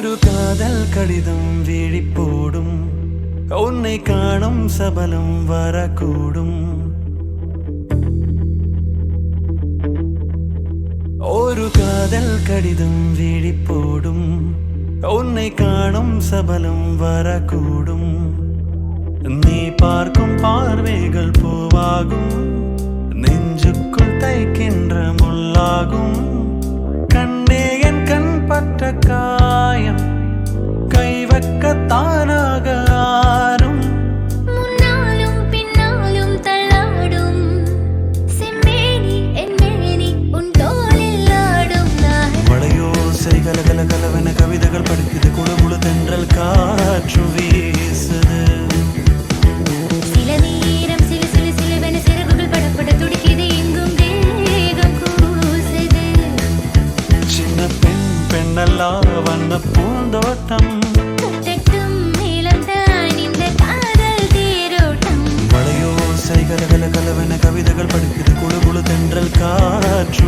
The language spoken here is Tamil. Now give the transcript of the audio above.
ஒரு காதல் கடிதம் விழிப்போடும் உன்னை காணும் சபலம் வரக்கூடும் ஒரு காதல் கடிதம் விழிப்போடும் உன்னை காணும் சபலம் வரக்கூடும் நீ பார்க்கும் பார்வைகள் பூவாகும் நெஞ்சுக்குள் தைக்கின்ற முள்ளாகும் கண்ணே என் கண் பட்ட காயம் கைவக்கத்தானாக ஆறும் முன்னாலும் பின்னாலும் தள்ளாடும் செம்மேனி என் மேனி உன் தோளில் ஆடும் மழையோசை கலகல கலவென கவிதைகள் படிக்குது குழு குழு தென்றல் காற்று வீசுது சில நேரம் சில சில சிலவென சிறகுகள் படப்பட துடிக்குது எங்கும் தேகம் கூசுது சின்ன பெண் பெண்ணல்லா வண்ண பூந்தோட்டம் கட்டட்டும் மேலம்தான் இந்த காதல் தேரோட்டம் மழையோசை கலகல கலவென கவிதைகள் படிக்குது குழு குழு தென்றல் காற்று